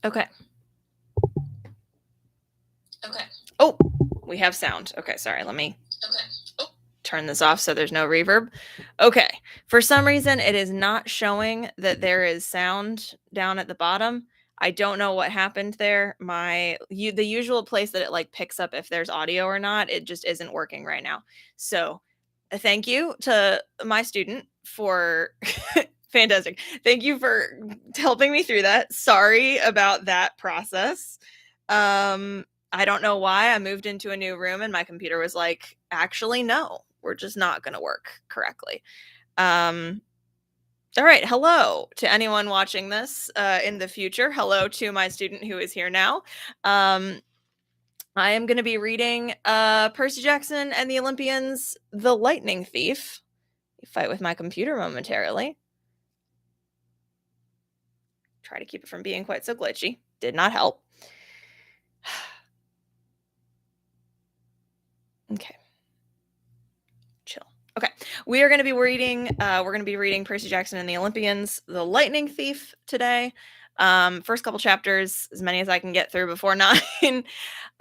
Okay. Okay. Oh, we have sound. Okay, sorry. Let me turn this off so there's no reverb. Okay. For some reason, it is not showing that there is sound down at the bottom. I don't know what happened there. The usual place that it like picks up if there's audio or not, it just isn't working right now. So, thank you to my student for fantastic. Thank you for helping me through that. Sorry about that process. I don't know why I moved into a new room and my computer was like, actually, no, we're just not going to work correctly. All right. Hello to anyone watching this in the future. Hello to my student who is here now. I am going to be reading Percy Jackson and the Olympians, The Lightning Thief. Fight with my computer momentarily. Try to keep it from being quite so glitchy. Did not help. Okay. Chill. Okay. We are going to be reading Percy Jackson and the Olympians, The Lightning Thief today. First couple chapters, as many as I can get through before 9.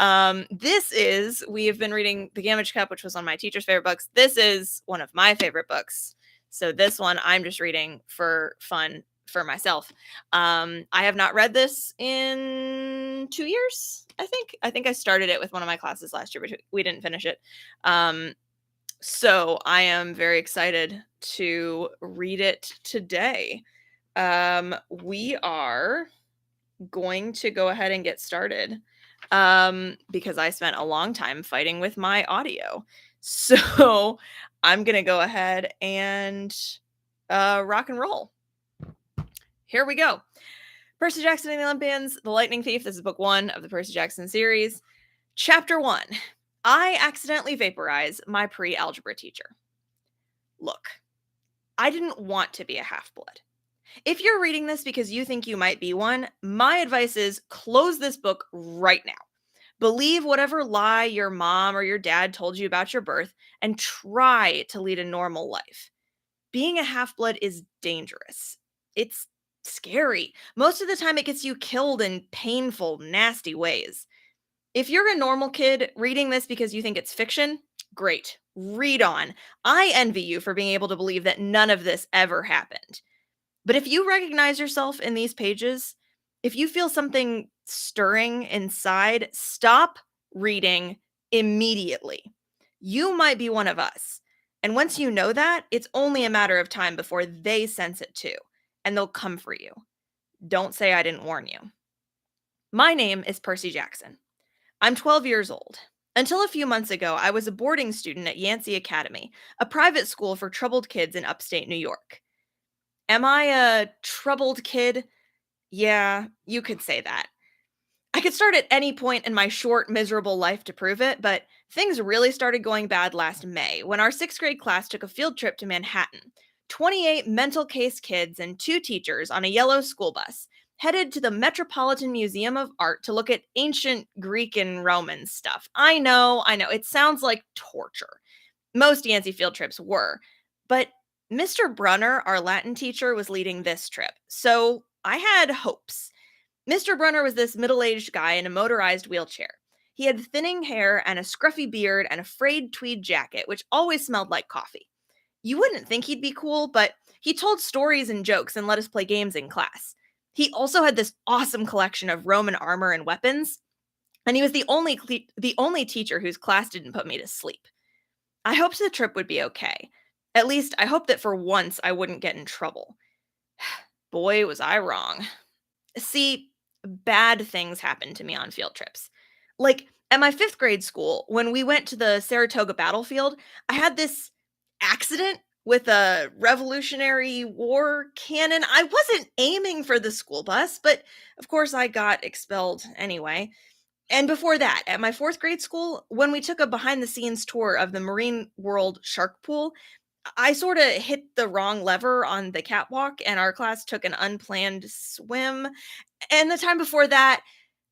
We have been reading The Gamage Cup, which was one of my teacher's favorite books. This is one of my favorite books. So this one I'm just reading for fun for myself. I have not read this in 2 years, I think. I think I started it with one of my classes last year, but we didn't finish it. So I am very excited to read it today. We are going to go ahead and get started because I spent a long time fighting with my audio. So I'm going to go ahead and rock and roll. Here we go. Percy Jackson and the Olympians, The Lightning Thief. This is book 1 of the Percy Jackson series. Chapter 1. I accidentally vaporize my pre-algebra teacher. Look, I didn't want to be a half-blood. If you're reading this because you think you might be one, my advice is close this book right now. Believe whatever lie your mom or your dad told you about your birth and try to lead a normal life. Being a half-blood is dangerous. It's scary. Most of the time it gets you killed in painful, nasty ways. If you're a normal kid reading this because you think it's fiction, great. Read on. I envy you for being able to believe that none of this ever happened. But if you recognize yourself in these pages, if you feel something stirring inside, stop reading immediately. You might be one of us. And once you know that, it's only a matter of time before they sense it too, and they'll come for you. Don't say I didn't warn you. My name is Percy Jackson. I'm 12 years old. Until a few months ago, I was a boarding student at Yancey Academy, a private school for troubled kids in upstate New York. Am I a troubled kid? Yeah, you could say that. I could start at any point in my short, miserable life to prove it, but things really started going bad last May when our 6th grade class took a field trip to Manhattan. 28 mental case kids and 2 teachers on a yellow school bus headed to the Metropolitan Museum of Art to look at ancient Greek and Roman stuff. I know, it sounds like torture. Most Yancey field trips were, but Mr. Brunner, our Latin teacher, was leading this trip, so I had hopes. Mr. Brunner was this middle-aged guy in a motorized wheelchair. He had thinning hair and a scruffy beard and a frayed tweed jacket, which always smelled like coffee. You wouldn't think he'd be cool, but he told stories and jokes and let us play games in class. He also had this awesome collection of Roman armor and weapons, and he was the only teacher whose class didn't put me to sleep. I hoped the trip would be okay. At least, I hoped that for once I wouldn't get in trouble. Boy, was I wrong. See, bad things happened to me on field trips. Like, at my 5th grade school, when we went to the Saratoga battlefield, I had this accident with a Revolutionary War cannon. I wasn't aiming for the school bus, but of course I got expelled anyway. And before that, at my 4th grade school, when we took a behind the scenes tour of the Marine World Shark Pool, I sort of hit the wrong lever on the catwalk and our class took an unplanned swim. And the time before that,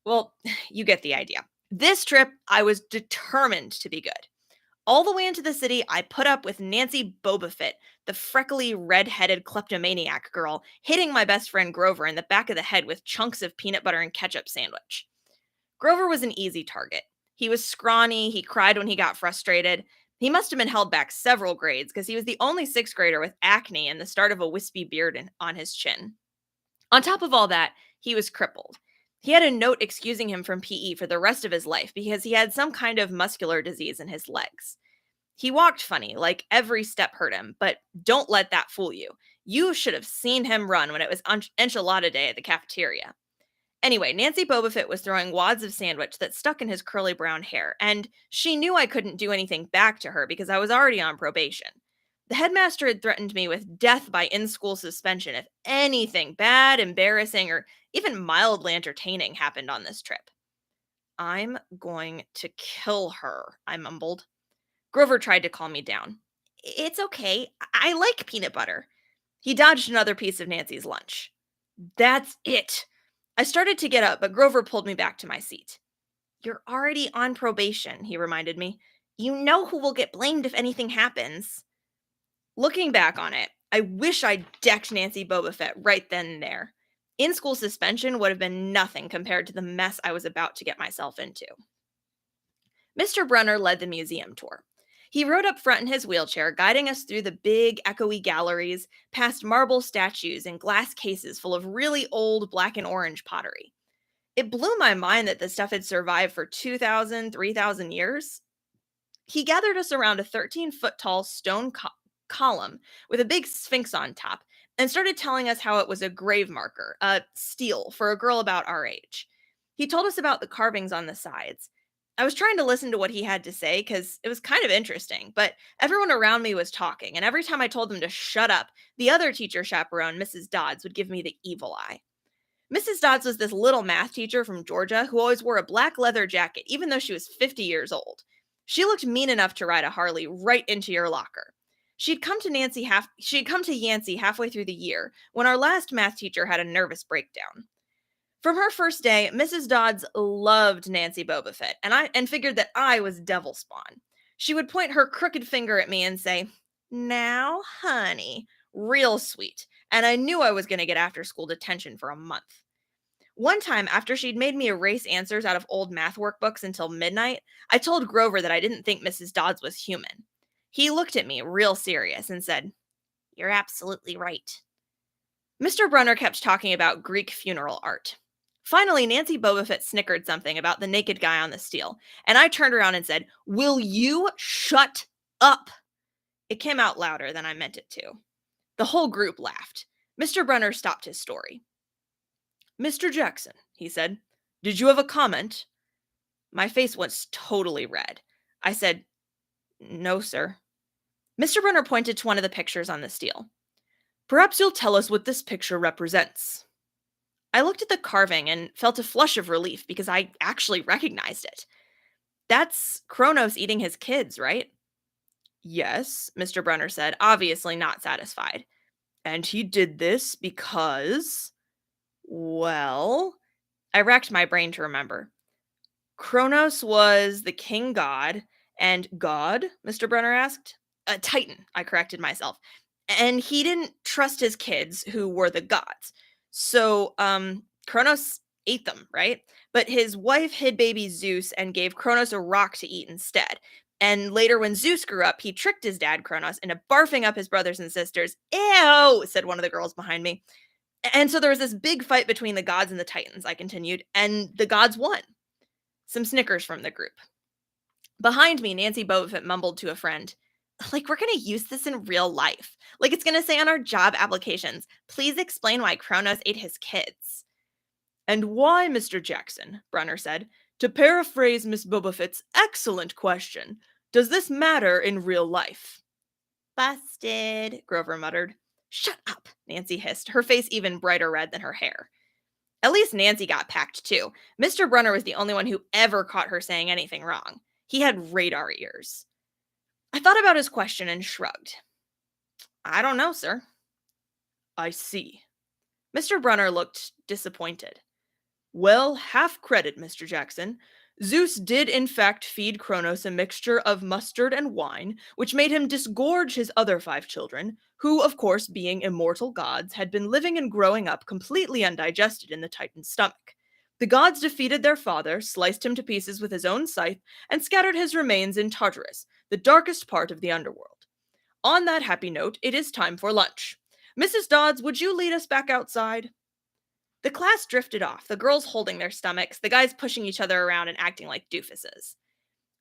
well, you get the idea. This trip, I was determined to be good. All the way into the city, I put up with Nancy Bobofit, the freckly, red-headed kleptomaniac girl, hitting my best friend Grover in the back of the head with chunks of peanut butter and ketchup sandwich. Grover was an easy target. He was scrawny, he cried when he got frustrated. He must have been held back several grades because he was the only sixth grader with acne and the start of a wispy beard on his chin. On top of all that, he was crippled. He had a note excusing him from PE for the rest of his life because he had some kind of muscular disease in his legs. He walked funny, like every step hurt him, but don't let that fool you. You should have seen him run when it was enchilada day at the cafeteria. Anyway, Nancy Bobofit was throwing wads of sandwich that stuck in his curly brown hair, and she knew I couldn't do anything back to her because I was already on probation. The headmaster had threatened me with death by in-school suspension if anything bad, embarrassing, or even mildly entertaining happened on this trip. I'm going to kill her, I mumbled. Grover tried to calm me down. It's okay. I like peanut butter. He dodged another piece of Nancy's lunch. That's it. I started to get up, but Grover pulled me back to my seat. You're already on probation, he reminded me. You know who will get blamed if anything happens. Looking back on it, I wish I'd decked Nancy Bobofet right then and there. In-school suspension would have been nothing compared to the mess I was about to get myself into. Mr. Brunner led the museum tour. He rode up front in his wheelchair, guiding us through the big, echoey galleries, past marble statues and glass cases full of really old black and orange pottery. It blew my mind that this stuff had survived for 2,000, 3,000 years. He gathered us around a 13-foot tall stone column with a big sphinx on top and started telling us how it was a grave marker, a stele for a girl about our age. He told us about the carvings on the sides. I was trying to listen to what he had to say because it was kind of interesting, but everyone around me was talking, and every time I told them to shut up, the other teacher chaperone, Mrs. Dodds, would give me the evil eye. Mrs. Dodds was this little math teacher from Georgia who always wore a black leather jacket, even though she was 50 years old. She looked mean enough to ride a Harley right into your locker. She'd come to Yancey halfway through the year when our last math teacher had a nervous breakdown. From her first day, Mrs. Dodds loved Nancy Bobofet, and figured that I was devil spawn. She would point her crooked finger at me and say, "Now, honey," real sweet, and I knew I was going to get after-school detention for a month. One time, after she'd made me erase answers out of old math workbooks until midnight, I told Grover that I didn't think Mrs. Dodds was human. He looked at me real serious and said, "You're absolutely right." Mr. Brunner kept talking about Greek funeral art. Finally, Nancy Bobofet snickered something about the naked guy on the stele, and I turned around and said, "Will you shut up?" It came out louder than I meant it to. The whole group laughed. Mr. Brunner stopped his story. "Mr. Jackson," he said, "did you have a comment?" My face was totally red. I said, "No, sir." Mr. Brunner pointed to one of the pictures on the stele. "Perhaps you'll tell us what this picture represents." I looked at the carving and felt a flush of relief because I actually recognized it. That's Kronos eating his kids, right? "Yes," Mr. Brunner said, obviously not satisfied. "And he did this because..." Well, I racked my brain to remember. Kronos was the king god, and God, Mr. Brunner asked? Titan, I corrected myself. And he didn't trust his kids, who were the gods. So, Kronos ate them, right? But his wife hid baby Zeus and gave Kronos a rock to eat instead. And later, when Zeus grew up, he tricked his dad, Kronos, into barfing up his brothers and sisters. "Ew," said one of the girls behind me. And so there was this big fight between the gods and the Titans, I continued, and the gods won. Some snickers from the group. Behind me, Nancy Bobofet mumbled to a friend, "Like, we're going to use this in real life. Like, it's going to say on our job applications, please explain why Kronos ate his kids." "And why, Mr. Jackson," Brunner said, "to paraphrase Miss Bobofet's excellent question, does this matter in real life?" "Busted," Grover muttered. "Shut up," Nancy hissed, her face even brighter red than her hair. At least Nancy got packed too. Mr. Brunner was the only one who ever caught her saying anything wrong. He had radar ears. I thought about his question and shrugged. "I don't know, sir." "I see." Mr. Brunner looked disappointed. "Well, half credit, Mr. Jackson. Zeus did in fact feed Kronos a mixture of mustard and wine, which made him disgorge his other 5 children, who, of course, being immortal gods, had been living and growing up completely undigested in the Titan's stomach. The gods defeated their father, sliced him to pieces with his own scythe, and scattered his remains in Tartarus, the darkest part of the underworld. On that happy note, it is time for lunch. Mrs. Dodds, would you lead us back outside? The class drifted off, the girls holding their stomachs, the guys pushing each other around and acting like doofuses.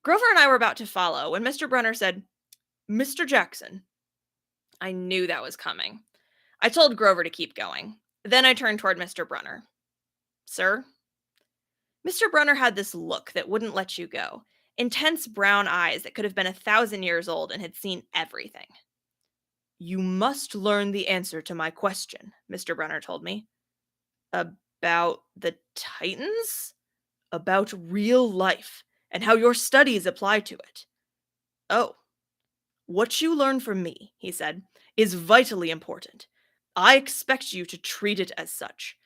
Grover and I were about to follow when Mr. Brunner said, "Mr. Jackson." I knew that was coming. I told Grover to keep going. Then I turned toward Mr. Brunner. "Sir?" Mr. Brunner had this look that wouldn't let you go. Intense brown eyes that could have been 1,000 years old and had seen everything. "You must learn the answer to my question," Mr. Brunner told me. "About the Titans?" "About real life, and how your studies apply to it." "Oh. What you learn from me," he said, "is vitally important. I expect you to treat it as such.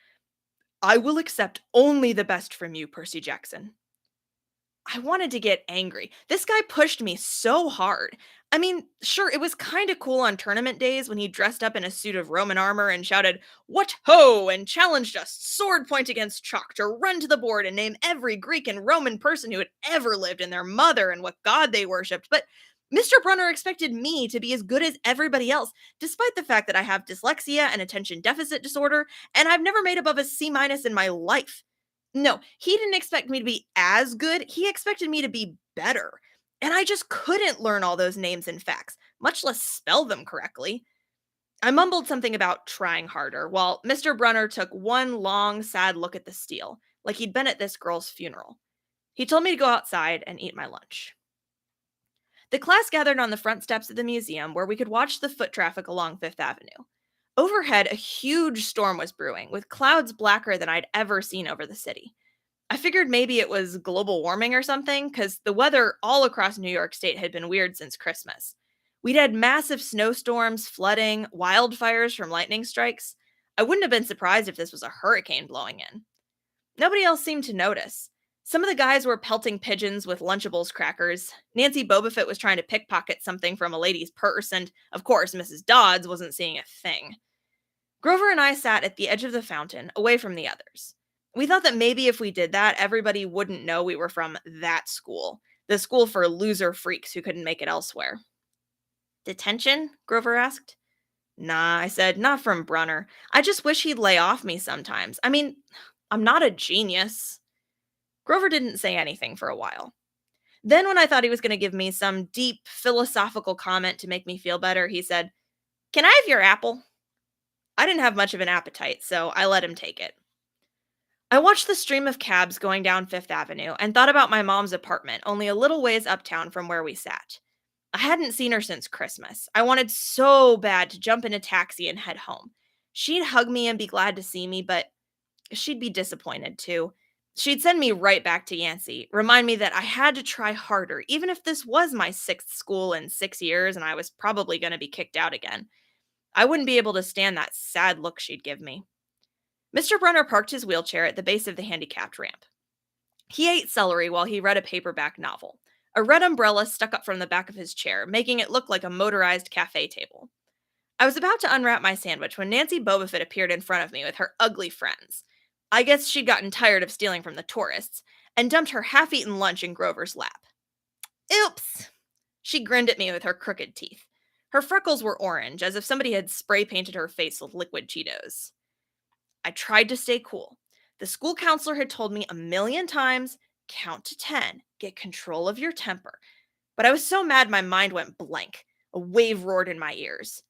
I will accept only the best from you, Percy Jackson." I wanted to get angry. This guy pushed me so hard. I mean, sure, it was kind of cool on tournament days when he dressed up in a suit of Roman armor and shouted, "What ho!" and challenged us, sword point against chalk, to run to the board and name every Greek and Roman person who had ever lived and their mother and what god they worshipped. But Mr. Brunner expected me to be as good as everybody else, despite the fact that I have dyslexia and attention deficit disorder, and I've never made above a C minus in my life. No, he didn't expect me to be as good, he expected me to be better. And I just couldn't learn all those names and facts, much less spell them correctly. I mumbled something about trying harder, while Mr. Brunner took one long, sad look at the steel, like he'd been at this girl's funeral. He told me to go outside and eat my lunch. The class gathered on the front steps of the museum where we could watch the foot traffic along Fifth Avenue. Overhead, a huge storm was brewing, with clouds blacker than I'd ever seen over the city. I figured maybe it was global warming or something, because the weather all across New York State had been weird since Christmas. We'd had massive snowstorms, flooding, wildfires from lightning strikes. I wouldn't have been surprised if this was a hurricane blowing in. Nobody else seemed to notice. Some of the guys were pelting pigeons with Lunchables crackers. Nancy Bobofit was trying to pickpocket something from a lady's purse, and, of course, Mrs. Dodds wasn't seeing a thing. Grover and I sat at the edge of the fountain, away from the others. We thought that maybe if we did that, everybody wouldn't know we were from that school, the school for loser freaks who couldn't make it elsewhere. "Detention?" Grover asked. "Nah," I said, "not from Brunner. I just wish he'd lay off me sometimes. I mean, I'm not a genius." Grover didn't say anything for a while. Then, when I thought he was going to give me some deep philosophical comment to make me feel better, he said, "Can I have your apple?" I didn't have much of an appetite, so I let him take it. I watched the stream of cabs going down Fifth Avenue and thought about my mom's apartment, only a little ways uptown from where we sat. I hadn't seen her since Christmas. I wanted so bad to jump in a taxi and head home. She'd hug me and be glad to see me, but she'd be disappointed too. She'd send me right back to Yancey, remind me that I had to try harder, even if this was my 6th school in 6 years and I was probably going to be kicked out again. I wouldn't be able to stand that sad look she'd give me. Mr. Brunner parked his wheelchair at the base of the handicapped ramp. He ate celery while he read a paperback novel. A red umbrella stuck up from the back of his chair, making it look like a motorized cafe table. I was about to unwrap my sandwich when Nancy Bobofit appeared in front of me with her ugly friends. I guess she'd gotten tired of stealing from the tourists, and dumped her half-eaten lunch in Grover's lap. "Oops!" She grinned at me with her crooked teeth. Her freckles were orange, as if somebody had spray-painted her face with liquid Cheetos. I tried to stay cool. The school counselor had told me a million times, count to 10, get control of your temper. But I was so mad my mind went blank. A wave roared in my ears.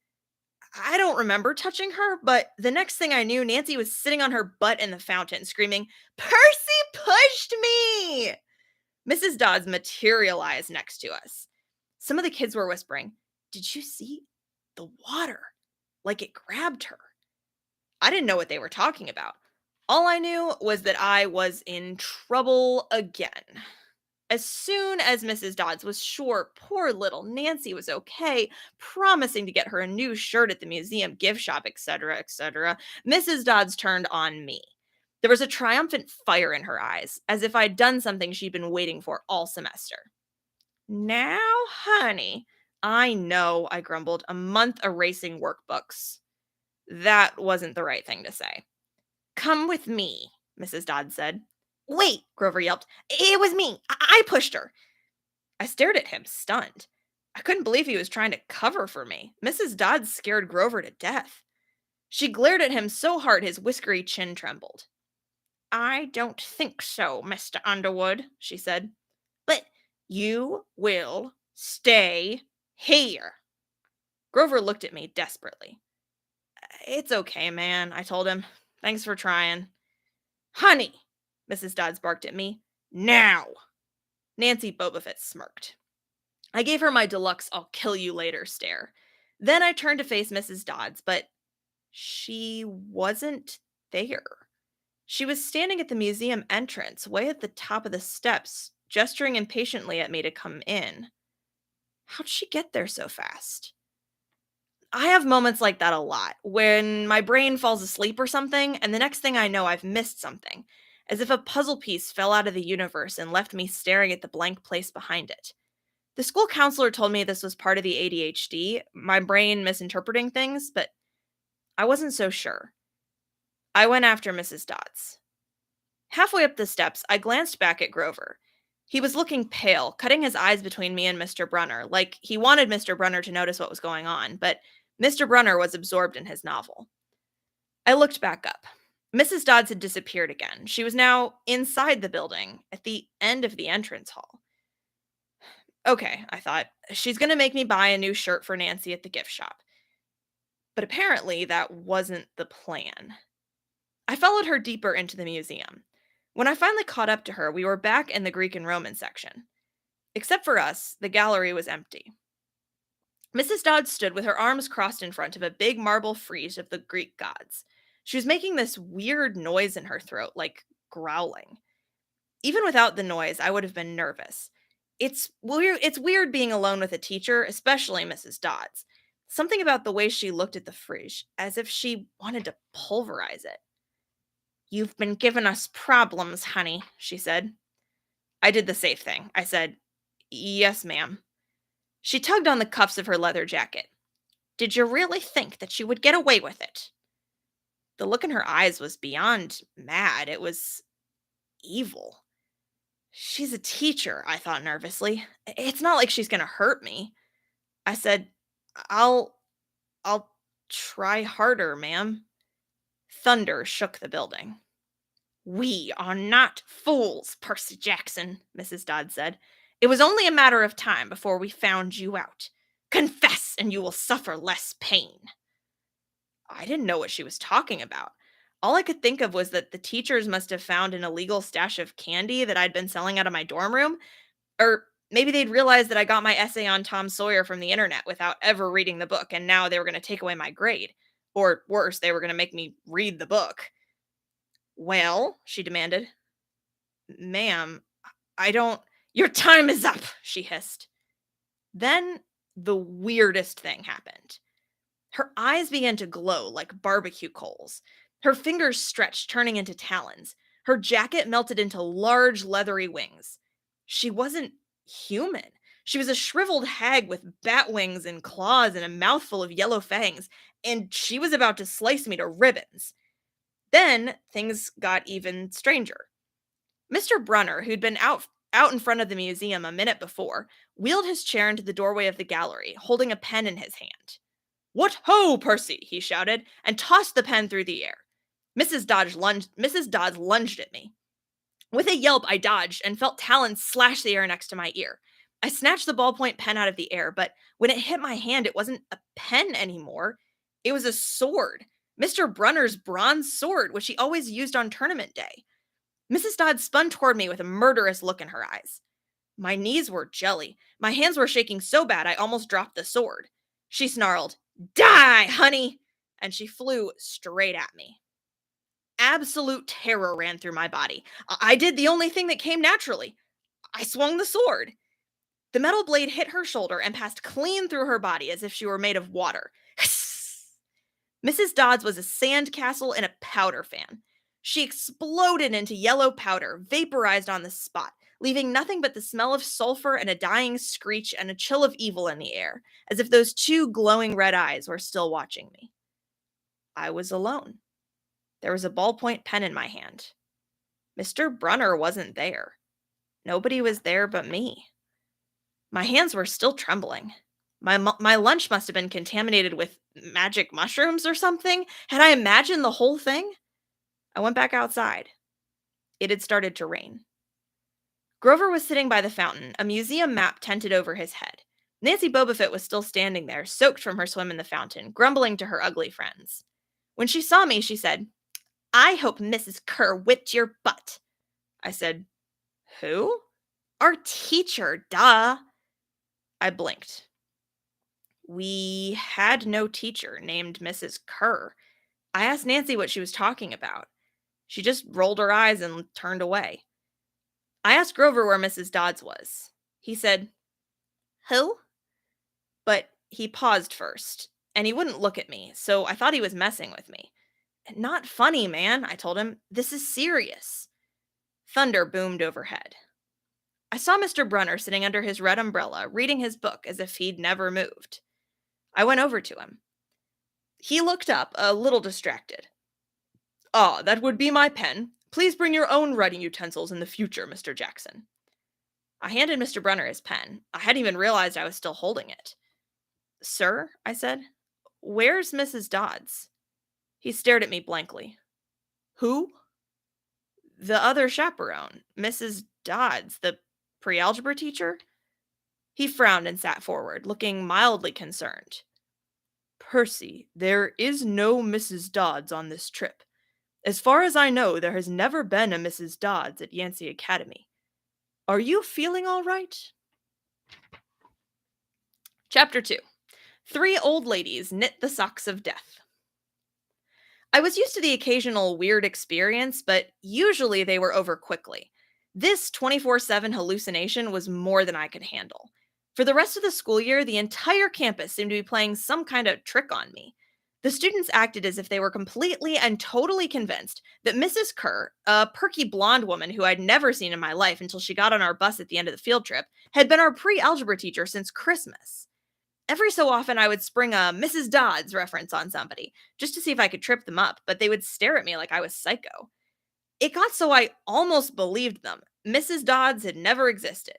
I don't remember touching her, but the next thing I knew, Nancy was sitting on her butt in the fountain, screaming, "Percy pushed me!" Mrs. Dodds materialized next to us. Some of the kids were whispering, "Did you see the water? Like it grabbed her." I didn't know what they were talking about. All I knew was that I was in trouble again. As soon as Mrs. Dodds was sure poor little Nancy was okay, promising to get her a new shirt at the museum gift shop, etc., etc., Mrs. Dodds turned on me. There was a triumphant fire in her eyes, as if I'd done something she'd been waiting for all semester. Now, honey, I know, I grumbled, a month erasing workbooks. That wasn't the right thing to say. Come with me, Mrs. Dodd said. Wait, Grover yelped. It was me. I pushed her. I stared at him, stunned. I couldn't believe he was trying to cover for me. Mrs. Dodd scared Grover to death. She glared at him so hard his whiskery chin trembled. I don't think so, Mr. Underwood, she said. But you will stay here. Grover looked at me desperately. It's okay, man, I told him. Thanks for trying. Honey, Mrs. Dodds barked at me. Now! Nancy Bobofit smirked. I gave her my deluxe I'll kill you later stare. Then I turned to face Mrs. Dodds, but she wasn't there. She was standing at the museum entrance, way at the top of the steps, gesturing impatiently at me to come in. How'd she get there so fast? I have moments like that a lot, when my brain falls asleep or something, and the next thing I know, I've missed something, as if a puzzle piece fell out of the universe and left me staring at the blank place behind it. The school counselor told me this was part of the ADHD, my brain misinterpreting things, but I wasn't so sure. I went after Mrs. Dodds. Halfway up the steps, I glanced back at Grover. He was looking pale, cutting his eyes between me and Mr. Brunner, like he wanted Mr. Brunner to notice what was going on, but Mr. Brunner was absorbed in his novel. I looked back up. Mrs. Dodds had disappeared again. She was now inside the building, at the end of the entrance hall. Okay, I thought, she's going to make me buy a new shirt for Nancy at the gift shop. But apparently that wasn't the plan. I followed her deeper into the museum. When I finally caught up to her, we were back in the Greek and Roman section. Except for us, the gallery was empty. Mrs. Dodds stood with her arms crossed in front of a big marble frieze of the Greek gods. She was making this weird noise in her throat, like growling. Even without the noise, I would have been nervous. It's weird being alone with a teacher, especially Mrs. Dodds. Something about the way she looked at the frieze, as if she wanted to pulverize it. You've been giving us problems, honey, she said. I did the safe thing. I said, yes, ma'am. She tugged on the cuffs of her leather jacket. Did you really think that you would get away with it? The look in her eyes was beyond mad. It was evil. She's a teacher, I thought nervously. It's not like she's going to hurt me. I said, I'll try harder, ma'am. Thunder shook the building. We are not fools, Percy Jackson, Mrs. Dodd said. It was only a matter of time before we found you out. Confess, and you will suffer less pain. I didn't know what she was talking about. All I could think of was that the teachers must have found an illegal stash of candy that I'd been selling out of my dorm room, or maybe they'd realized that I got my essay on Tom Sawyer from the internet without ever reading the book, and now they were going to take away my grade. Or worse, they were going to make me read the book. Well, she demanded. Ma'am, I don't... Your time is up, she hissed. Then the weirdest thing happened. Her eyes began to glow like barbecue coals. Her fingers stretched, turning into talons. Her jacket melted into large, leathery wings. She wasn't human. She was a shriveled hag with bat wings and claws and a mouthful of yellow fangs, and she was about to slice me to ribbons. Then things got even stranger. Mr. Brunner, who'd been out in front of the museum a minute before, wheeled his chair into the doorway of the gallery, holding a pen in his hand. What ho, Percy, he shouted, and tossed the pen through the air. Mrs. Dodds lunged at me. With a yelp, I dodged and felt talons slash the air next to my ear. I snatched the ballpoint pen out of the air, but when it hit my hand, it wasn't a pen anymore. It was a sword. Mr. Brunner's bronze sword, which he always used on tournament day. Mrs. Dodds spun toward me with a murderous look in her eyes. My knees were jelly. My hands were shaking so bad I almost dropped the sword. She snarled, Die, honey! And she flew straight at me. Absolute terror ran through my body. I did the only thing that came naturally. I swung the sword. The metal blade hit her shoulder and passed clean through her body as if she were made of water. Mrs. Dodds was a sandcastle in a powder fan. She exploded into yellow powder, vaporized on the spot, leaving nothing but the smell of sulfur and a dying screech and a chill of evil in the air, as if those two glowing red eyes were still watching me. I was alone. There was a ballpoint pen in my hand. Mr. Brunner wasn't there. Nobody was there but me. My hands were still trembling. My lunch must have been contaminated with magic mushrooms or something. Had I imagined the whole thing? I went back outside. It had started to rain. Grover was sitting by the fountain, a museum map tented over his head. Nancy Bobofit was still standing there, soaked from her swim in the fountain, grumbling to her ugly friends. When she saw me, she said, "I hope Mrs. Kerr whipped your butt." I said, "Who?" "Our teacher, duh." I blinked. We had no teacher named Mrs. Kerr. I asked Nancy what she was talking about. She just rolled her eyes and turned away. I asked Grover where Mrs. Dodds was. He said, "Who?" But he paused first, and he wouldn't look at me, so I thought he was messing with me. "Not funny, man," I told him. "This is serious." Thunder boomed overhead. I saw Mr. Brunner sitting under his red umbrella, reading his book as if he'd never moved. I went over to him. He looked up, a little distracted. "Ah, that would be my pen. Please bring your own writing utensils in the future, Mr. Jackson." I handed Mr. Brunner his pen. I hadn't even realized I was still holding it. "Sir," I said, "where's Mrs. Dodds?" He stared at me blankly. "Who?" "The other chaperone, Mrs. Dodds, the pre-algebra teacher." He frowned and sat forward, looking mildly concerned. "Percy, there is no Mrs. Dodds on this trip. As far as I know, there has never been a Mrs. Dodds at Yancey Academy. Are you feeling all right?" Chapter 2. 3 old ladies knit the socks of death. I was used to the occasional weird experience, but usually they were over quickly. This 24/7 hallucination was more than I could handle. For the rest of the school year, the entire campus seemed to be playing some kind of trick on me. The students acted as if they were completely and totally convinced that Mrs. Kerr, a perky blonde woman who I'd never seen in my life until she got on our bus at the end of the field trip, had been our pre-algebra teacher since Christmas. Every so often, I would spring a Mrs. Dodds reference on somebody, just to see if I could trip them up, but they would stare at me like I was psycho. It got so I almost believed them. Mrs. Dodds had never existed.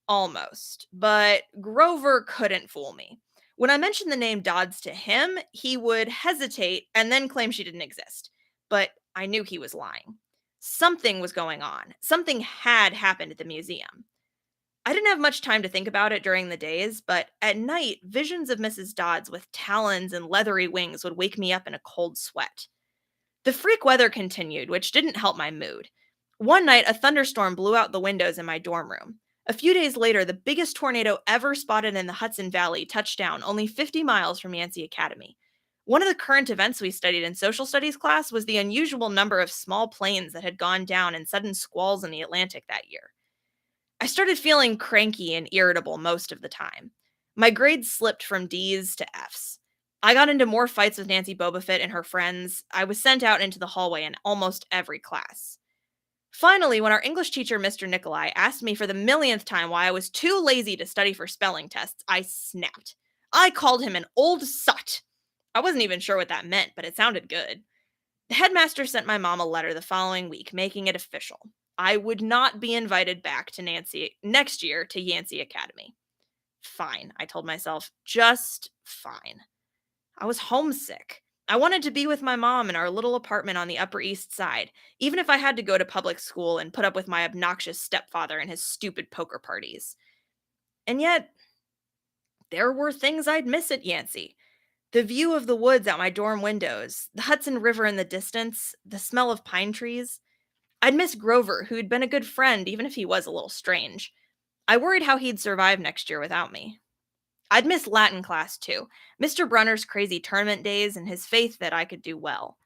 Almost. But Grover couldn't fool me. When I mentioned the name Dodds to him, he would hesitate and then claim she didn't exist. But I knew he was lying. Something was going on. Something had happened at the museum. I didn't have much time to think about it during the days, but at night, visions of Mrs. Dodds with talons and leathery wings would wake me up in a cold sweat. The freak weather continued, which didn't help my mood. One night, a thunderstorm blew out the windows in my dorm room. A few days later, the biggest tornado ever spotted in the Hudson Valley touched down only 50 miles from Yancey Academy. One of the current events we studied in social studies class was the unusual number of small planes that had gone down in sudden squalls in the Atlantic that year. I started feeling cranky and irritable most of the time. My grades slipped from D's to F's. I got into more fights with Nancy Bobofit and her friends. I was sent out into the hallway in almost every class. Finally, when our English teacher, Mr. Nikolai, asked me for the millionth time why I was too lazy to study for spelling tests, I snapped. I called him an old sot. I wasn't even sure what that meant, but it sounded good. The headmaster sent my mom a letter the following week, making it official. I would not be invited back to Nancy next year to Yancey Academy. Fine, I told myself, just fine. I was homesick. I wanted to be with my mom in our little apartment on the Upper East Side, even if I had to go to public school and put up with my obnoxious stepfather and his stupid poker parties. And yet, there were things I'd miss at Yancey. The view of the woods out my dorm windows, the Hudson River in the distance, the smell of pine trees. I'd miss Grover, who'd been a good friend, even if he was a little strange. I worried how he'd survive next year without me. I'd miss Latin class, too. Mr. Brunner's crazy tournament days and his faith that I could do well.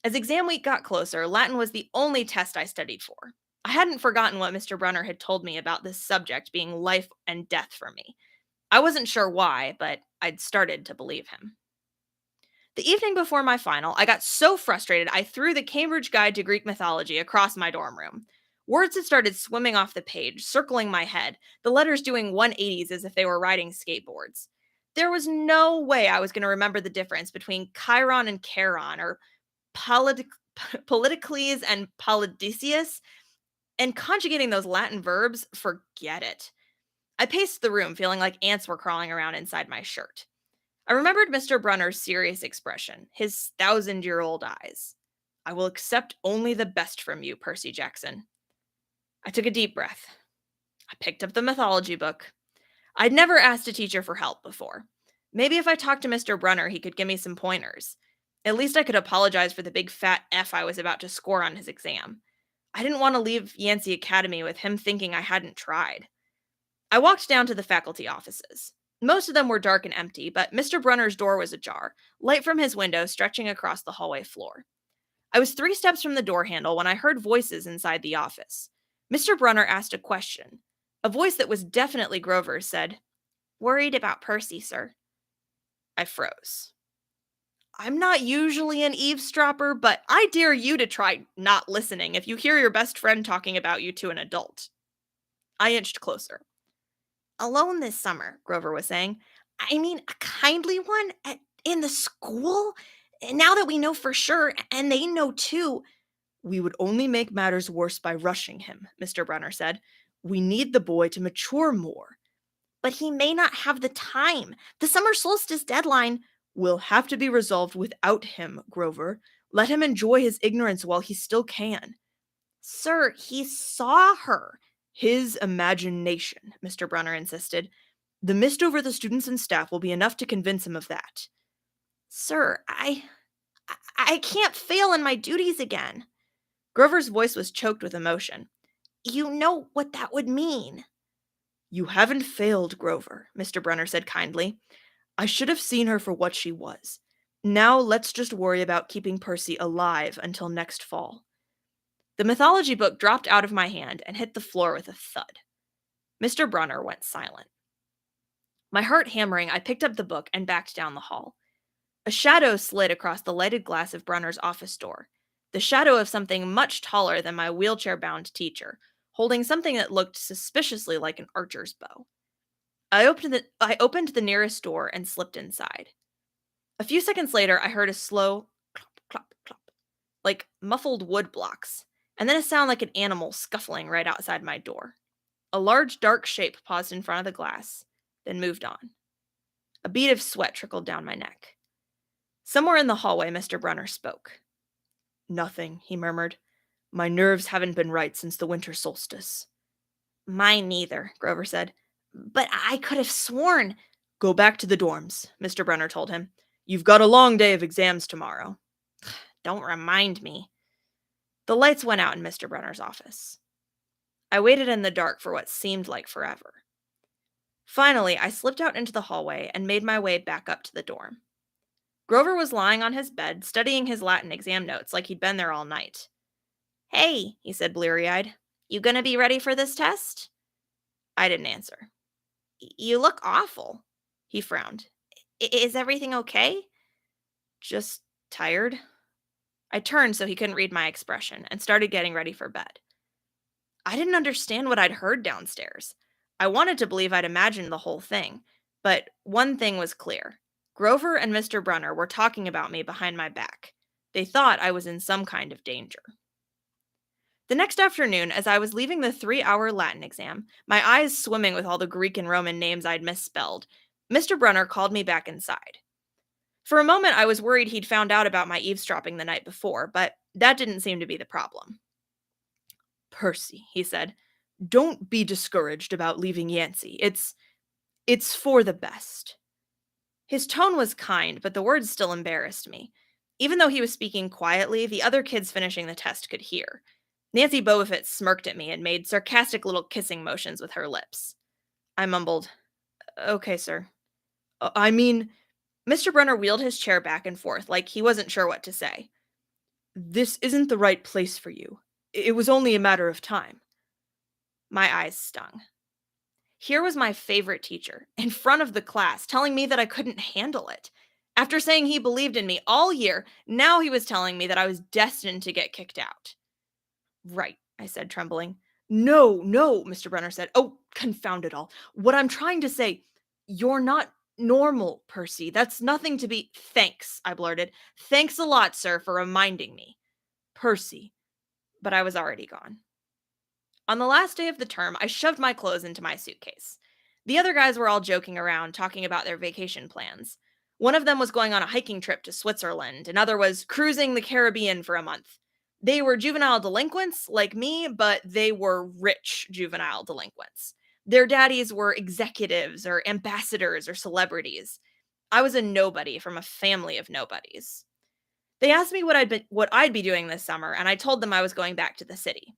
As exam week got closer, Latin was the only test I studied for. I hadn't forgotten what Mr. Brunner had told me about this subject being life and death for me. I wasn't sure why, but I'd started to believe him. The evening before my final, I got so frustrated I threw the Cambridge Guide to Greek Mythology across my dorm room. Words had started swimming off the page, circling my head, the letters doing 180s as if they were riding skateboards. There was no way I was going to remember the difference between Chiron and Charon, or Polyd- Polydicles and Polydicius, and conjugating those Latin verbs, forget it. I paced the room, feeling like ants were crawling around inside my shirt. I remembered Mr. Brunner's serious expression, his thousand-year-old eyes. I will accept only the best from you, Percy Jackson. I took a deep breath. I picked up the mythology book. I'd never asked a teacher for help before. Maybe if I talked to Mr. Brunner, he could give me some pointers. At least I could apologize for the big fat F I was about to score on his exam. I didn't want to leave Yancey Academy with him thinking I hadn't tried. I walked down to the faculty offices. Most of them were dark and empty, but Mr. Brunner's door was ajar, light from his window stretching across the hallway floor. I was 3 steps from the door handle when I heard voices inside the office. Mr. Brunner asked a question. A voice that was definitely Grover's said, "Worried about Percy, sir." I froze. I'm not usually an eavesdropper, but I dare you to try not listening if you hear your best friend talking about you to an adult. I inched closer. "Alone this summer," Grover was saying. "I mean, a kindly one in the school? Now that we know for sure, and they know too." "We would only make matters worse by rushing him," Mr. Brunner said. "We need the boy to mature more." "But he may not have the time. The summer solstice deadline will have to be resolved without him, Grover. Let him enjoy his ignorance while he still can." "Sir, he saw her." "His imagination," Mr. Brunner insisted. "The mist over the students and staff will be enough to convince him of that." "Sir, I can't fail in my duties again." Grover's voice was choked with emotion. "You know what that would mean." "You haven't failed, Grover," Mr. Brunner said kindly. "I should have seen her for what she was. Now let's just worry about keeping Percy alive until next fall." The mythology book dropped out of my hand and hit the floor with a thud. Mr. Brunner went silent. My heart hammering, I picked up the book and backed down the hall. A shadow slid across the lighted glass of Brunner's office door, the shadow of something much taller than my wheelchair-bound teacher, holding something that looked suspiciously like an archer's bow. I opened the nearest door and slipped inside. A few seconds later, I heard a slow clop, clop, clop, like muffled wood blocks, and then a sound like an animal scuffling right outside my door. A large dark shape paused in front of the glass, then moved on. A bead of sweat trickled down my neck. Somewhere in the hallway, Mr. Brunner spoke. "Nothing," he murmured. "My nerves haven't been right since the winter solstice." "Mine neither," Grover said. "But I could have sworn—" "Go back to the dorms," Mr. Brunner told him. "You've got a long day of exams tomorrow." "Don't remind me." The lights went out in Mr. Brunner's office. I waited in the dark for what seemed like forever. Finally, I slipped out into the hallway and made my way back up to the dorm. Grover was lying on his bed, studying his Latin exam notes like he'd been there all night. "Hey," he said bleary-eyed, "you gonna be ready for this test?" I didn't answer. "You look awful." He frowned. Is everything okay?" "Just tired." I turned so he couldn't read my expression and started getting ready for bed. I didn't understand what I'd heard downstairs. I wanted to believe I'd imagined the whole thing, but one thing was clear. Grover and Mr. Brunner were talking about me behind my back. They thought I was in some kind of danger. The next afternoon, as I was leaving the 3-hour Latin exam, my eyes swimming with all the Greek and Roman names I'd misspelled, Mr. Brunner called me back inside. For a moment, I was worried he'd found out about my eavesdropping the night before, but that didn't seem to be the problem. "Percy," he said, "don't be discouraged about leaving Yancey. It's for the best." His tone was kind, but the words still embarrassed me. Even though he was speaking quietly, the other kids finishing the test could hear. Nancy Bobofit smirked at me and made sarcastic little kissing motions with her lips. I mumbled, "Okay, sir." I mean," Mr. Brunner wheeled his chair back and forth like he wasn't sure what to say. "This isn't the right place for you. It was only a matter of time." My eyes stung. Here was my favorite teacher, in front of the class, telling me that I couldn't handle it. After saying he believed in me all year, now he was telling me that I was destined to get kicked out. Right, I said, trembling. No, no, Mr. Brenner said. Oh, confound it all. What I'm trying to say, you're not normal, Percy. That's nothing to be. Thanks, I blurted. Thanks a lot, sir, for reminding me. Percy. But I was already gone. On the last day of the term, I shoved my clothes into my suitcase. The other guys were all joking around, talking about their vacation plans. One of them was going on a hiking trip to Switzerland, another was cruising the Caribbean for a month. They were juvenile delinquents, like me, but they were rich juvenile delinquents. Their daddies were executives or ambassadors or celebrities. I was a nobody from a family of nobodies. They asked me what I'd be doing this summer, and I told them I was going back to the city.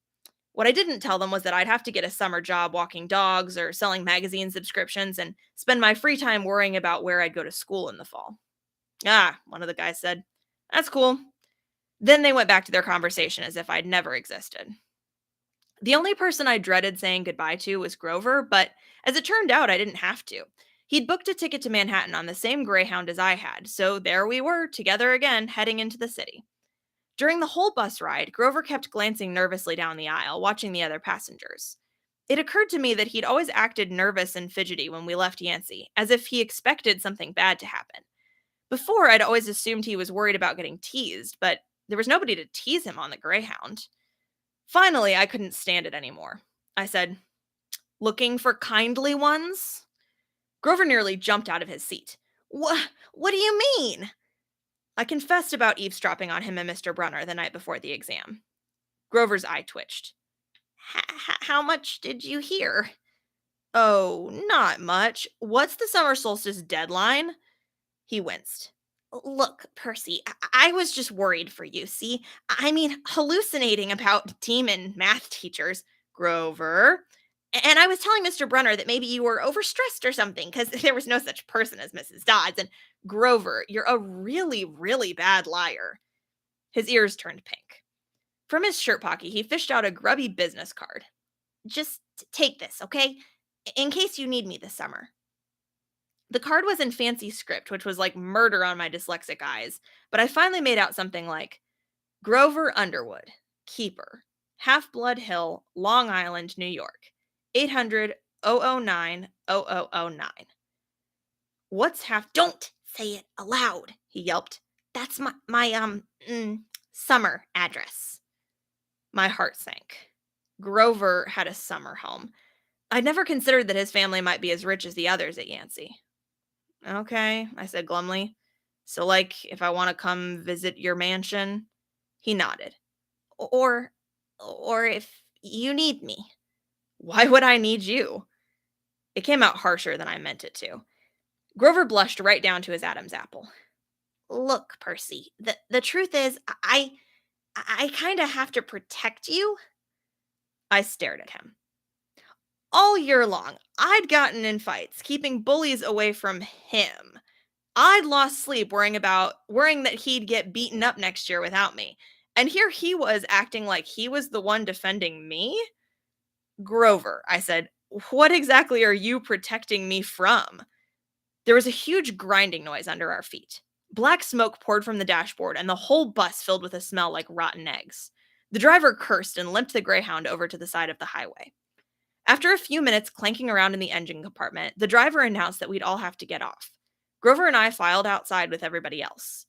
What I didn't tell them was that I'd have to get a summer job walking dogs or selling magazine subscriptions and spend my free time worrying about where I'd go to school in the fall. Ah, one of the guys said. That's cool. Then they went back to their conversation as if I'd never existed. The only person I dreaded saying goodbye to was Grover, but as it turned out, I didn't have to. He'd booked a ticket to Manhattan on the same Greyhound as I had, so there we were, together again, heading into the city. During the whole bus ride, Grover kept glancing nervously down the aisle, watching the other passengers. It occurred to me that he'd always acted nervous and fidgety when we left Yancey, as if he expected something bad to happen. Before, I'd always assumed he was worried about getting teased, but there was nobody to tease him on the Greyhound. Finally, I couldn't stand it anymore. I said, "Looking for kindly ones?" Grover nearly jumped out of his seat. What do you mean?" I confessed about eavesdropping on him and Mr. Brunner the night before the exam. Grover's eye twitched. How much did you hear?" "Oh, not much. What's the summer solstice deadline?" He winced. "Look, Percy, I was just worried for you, see? I mean, hallucinating about demon math teachers." "Grover." "And I was telling Mr. Brunner that maybe you were overstressed or something, because there was no such person as Mrs. Dodds, and Grover, you're a really, really bad liar." His ears turned pink. From his shirt pocket, he fished out a grubby business card. "Just take this, okay? In case you need me this summer." The card was in fancy script, which was like murder on my dyslexic eyes, but I finally made out something like Grover Underwood, Keeper, Half Blood Hill, Long Island, New York, 800 009 0009. "What's half—" "Don't say it aloud," he yelped. "That's my summer address." My heart sank. Grover had a summer home. I'd never considered that his family might be as rich as the others at Yancey. "Okay," I said glumly. "So, like, if I want to come visit your mansion?" He nodded. Or, or if you need me." "Why would I need you?" It came out harsher than I meant it to. Grover blushed right down to his Adam's apple. "Look, Percy, the truth is, I kind of have to protect you." I stared at him. All year long, I'd gotten in fights, keeping bullies away from him. I'd lost sleep worrying that he'd get beaten up next year without me. And here he was acting like he was the one defending me? "Grover," I said, "what exactly are you protecting me from?" There was a huge grinding noise under our feet. Black smoke poured from the dashboard, and the whole bus filled with a smell like rotten eggs. The driver cursed and limped the Greyhound over to the side of the highway. After a few minutes clanking around in the engine compartment, the driver announced that we'd all have to get off. Grover and I filed outside with everybody else.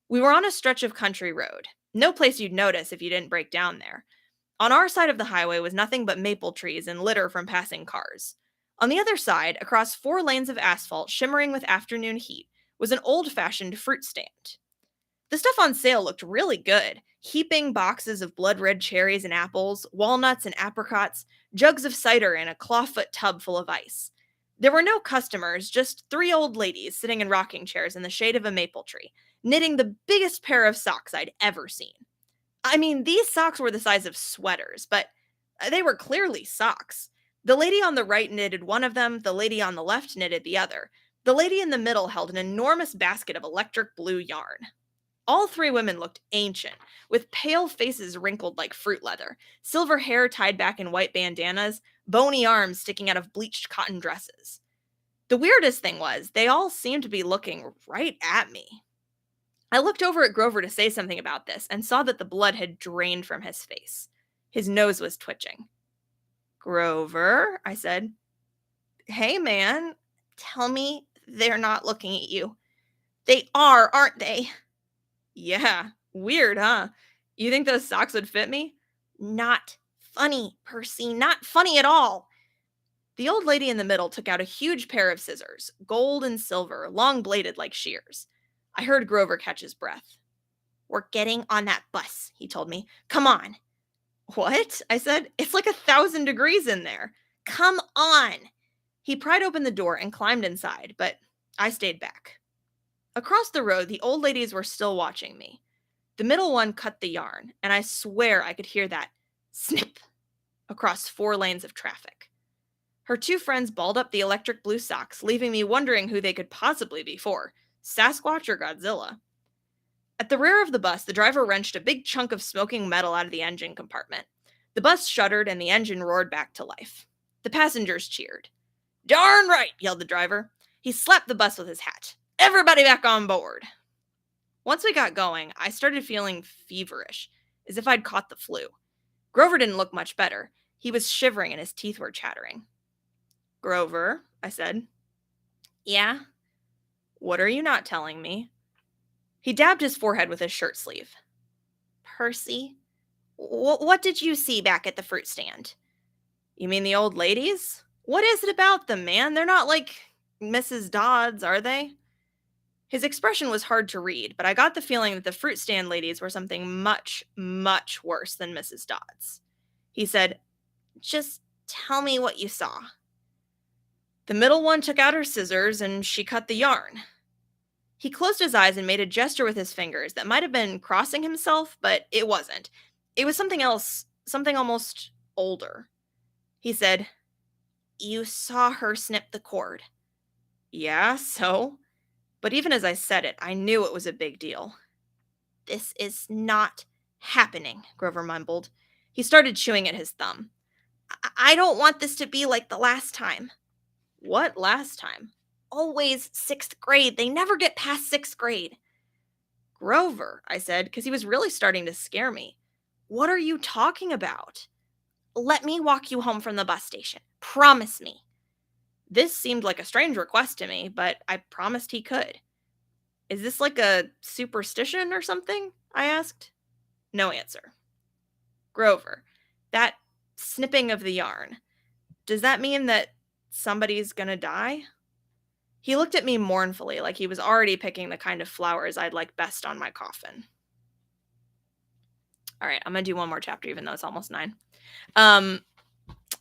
We were on a stretch of country road. No place you'd notice if you didn't break down there. On our side of the highway was nothing but maple trees and litter from passing cars. On the other side, across 4 lanes of asphalt shimmering with afternoon heat, was an old-fashioned fruit stand. The stuff on sale looked really good. Heaping boxes of blood-red cherries and apples, walnuts and apricots, jugs of cider and a clawfoot tub full of ice. There were no customers, just 3 old ladies sitting in rocking chairs in the shade of a maple tree, knitting the biggest pair of socks I'd ever seen. I mean, these socks were the size of sweaters, but they were clearly socks. The lady on the right knitted one of them, the lady on the left knitted the other. The lady in the middle held an enormous basket of electric blue yarn. All 3 women looked ancient, with pale faces wrinkled like fruit leather, silver hair tied back in white bandanas, bony arms sticking out of bleached cotton dresses. The weirdest thing was, they all seemed to be looking right at me. I looked over at Grover to say something about this and saw that the blood had drained from his face. His nose was twitching. Grover, I said, hey man, tell me they're not looking at you. They are, aren't they? Yeah, weird, huh? You think those socks would fit me? Not funny, Percy, not funny at all. The old lady in the middle took out a huge pair of scissors, gold and silver, long bladed like shears. I heard Grover catch his breath. We're getting on that bus, he told me. Come on. What? I said. It's like 1,000 degrees in there. Come on. He pried open the door and climbed inside, but I stayed back. Across the road, the old ladies were still watching me. The middle one cut the yarn, and I swear I could hear that snip across 4 lanes of traffic. Her 2 friends balled up the electric blue socks, leaving me wondering who they could possibly be for, Sasquatch or Godzilla. At the rear of the bus, the driver wrenched a big chunk of smoking metal out of the engine compartment. The bus shuddered and the engine roared back to life. The passengers cheered. Darn right, yelled the driver. He slapped the bus with his hat. Everybody back on board. Once we got going, I started feeling feverish, as if I'd caught the flu. Grover didn't look much better. He was shivering and his teeth were chattering. Grover, I said. Yeah? What are you not telling me? He dabbed his forehead with his shirt sleeve. Percy, what did you see back at the fruit stand? You mean the old ladies? What is it about them, man? They're not like Mrs. Dodds, are they? His expression was hard to read, but I got the feeling that the fruit stand ladies were something much, much worse than Mrs. Dodds. He said, just tell me what you saw. The middle one took out her scissors and she cut the yarn. He closed his eyes and made a gesture with his fingers that might have been crossing himself, but it wasn't. It was something else, something almost older. He said, you saw her snip the cord. Yeah, so? But even as I said it, I knew it was a big deal. This is not happening, Grover mumbled. He started chewing at his thumb. I don't want this to be like the last time. What last time? Always 6th grade. They never get past 6th grade. Grover, I said, because he was really starting to scare me. What are you talking about? Let me walk you home from the bus station. Promise me. This seemed like a strange request to me, but I promised he could. Is this like a superstition or something? I asked. No answer. Grover, that snipping of the yarn, does that mean that somebody's gonna die? He looked at me mournfully, like he was already picking the kind of flowers I'd like best on my coffin. All right, I'm gonna do one more chapter, even though it's almost 9.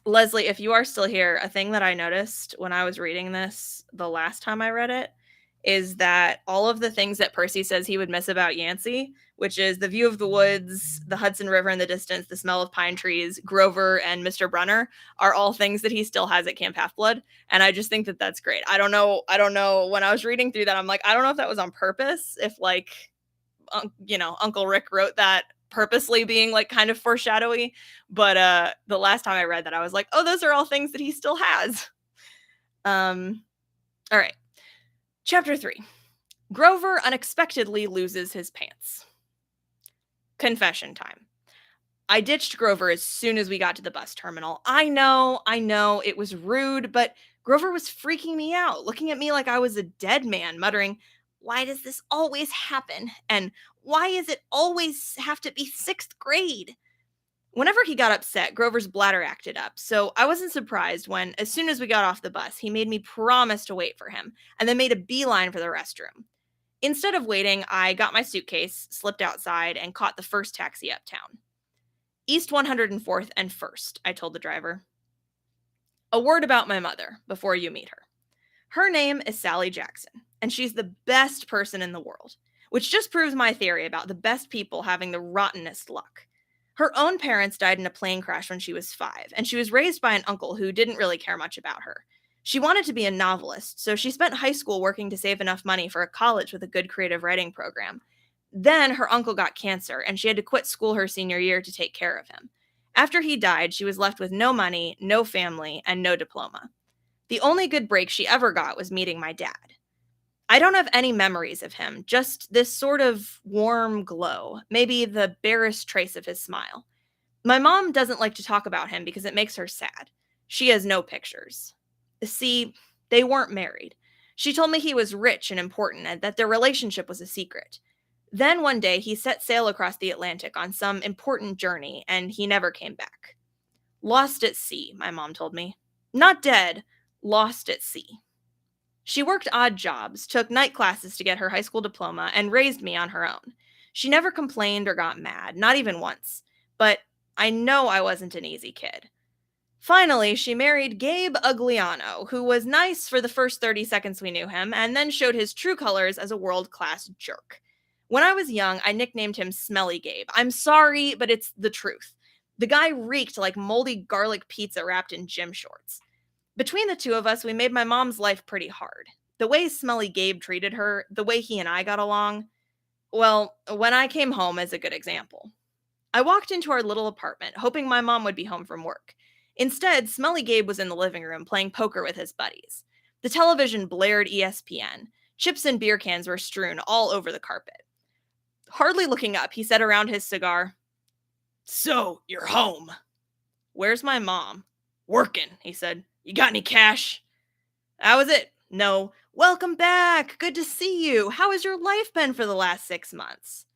Leslie, if you are still here, a thing that I noticed when I was reading this the last time I read it is that all of the things that Percy says he would miss about Yancey, which is the view of the woods, the Hudson River in the distance, the smell of pine trees, Grover, and Mr. Brunner, are all things that he still has at Camp Half-Blood. And I just think that that's great. I don't know. When I was reading through that, I'm like, I don't know if that was on purpose, if like, Uncle Rick wrote that purposely being like kind of foreshadowy. But the last time I read that, I was like, oh, those are all things that he still has. All right. Chapter 3. Grover unexpectedly loses his pants. Confession time. I ditched Grover as soon as we got to the bus terminal. I know, it was rude, but Grover was freaking me out, looking at me like I was a dead man, muttering, why does this always happen? And why is it always have to be 6th grade? Whenever he got upset, Grover's bladder acted up, so I wasn't surprised when, as soon as we got off the bus, he made me promise to wait for him, and then made a beeline for the restroom. Instead of waiting, I got my suitcase, slipped outside, and caught the first taxi uptown. East 104th and 1st, I told the driver. A word about my mother, before you meet her. Her name is Sally Jackson, and she's the best person in the world, which just proves my theory about the best people having the rottenest luck. Her own parents died in a plane crash when she was 5, and she was raised by an uncle who didn't really care much about her. She wanted to be a novelist, so she spent high school working to save enough money for a college with a good creative writing program. Then her uncle got cancer, and she had to quit school her senior year to take care of him. After he died, she was left with no money, no family, and no diploma. The only good break she ever got was meeting my dad. I don't have any memories of him, just this sort of warm glow, maybe the barest trace of his smile. My mom doesn't like to talk about him because it makes her sad. She has no pictures. See, they weren't married. She told me he was rich and important and that their relationship was a secret. Then one day he set sail across the Atlantic on some important journey and he never came back. Lost at sea, my mom told me. Not dead, lost at sea. She worked odd jobs, took night classes to get her high school diploma, and raised me on her own. She never complained or got mad, not even once. But I know I wasn't an easy kid. Finally, she married Gabe Ugliano, who was nice for the first 30 seconds we knew him, and then showed his true colors as a world class jerk. When I was young, I nicknamed him Smelly Gabe. I'm sorry, but it's the truth. The guy reeked like moldy garlic pizza wrapped in gym shorts. Between the two of us, we made my mom's life pretty hard. The way Smelly Gabe treated her, the way he and I got along, well, when I came home is a good example. I walked into our little apartment, hoping my mom would be home from work. Instead, Smelly Gabe was in the living room playing poker with his buddies. The television blared ESPN. Chips and beer cans were strewn all over the carpet. Hardly looking up, he said around his cigar, "So, you're home." "Where's my mom?" "Working," he said. "You got any cash?" That was it. No, "Welcome back. Good to see you. How has your life been for the last 6 months?"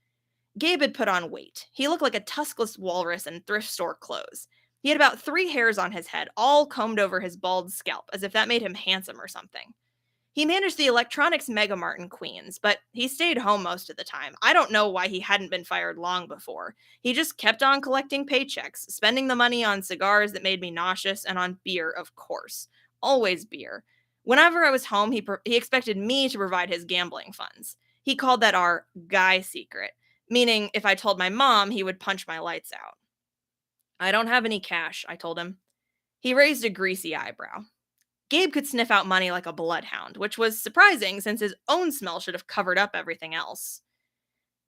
Gabe had put on weight. He looked like a tuskless walrus in thrift store clothes. He had about 3 hairs on his head, all combed over his bald scalp, as if that made him handsome or something. He managed the electronics megamart in Queens, but he stayed home most of the time. I don't know why he hadn't been fired long before. He just kept on collecting paychecks, spending the money on cigars that made me nauseous and on beer, of course. Always beer. Whenever I was home, he expected me to provide his gambling funds. He called that our guy secret, meaning if I told my mom, he would punch my lights out. "I don't have any cash," I told him. He raised a greasy eyebrow. Gabe could sniff out money like a bloodhound, which was surprising since his own smell should have covered up everything else.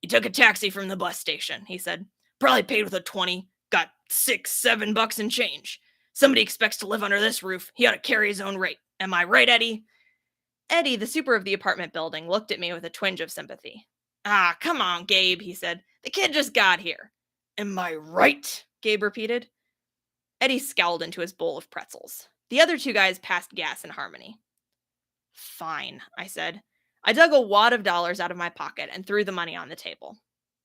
"You took a taxi from the bus station," he said. "Probably paid with a 20. Got 6, 7 bucks in change. Somebody expects to live under this roof. He ought to carry his own rate. Am I right, Eddie?" Eddie, the super of the apartment building, looked at me with a twinge of sympathy. "Ah, come on, Gabe," he said. "The kid just got here." "Am I right?" Gabe repeated. Eddie scowled into his bowl of pretzels. The other two guys passed gas in harmony. "Fine," I said. I dug a wad of dollars out of my pocket and threw the money on the table.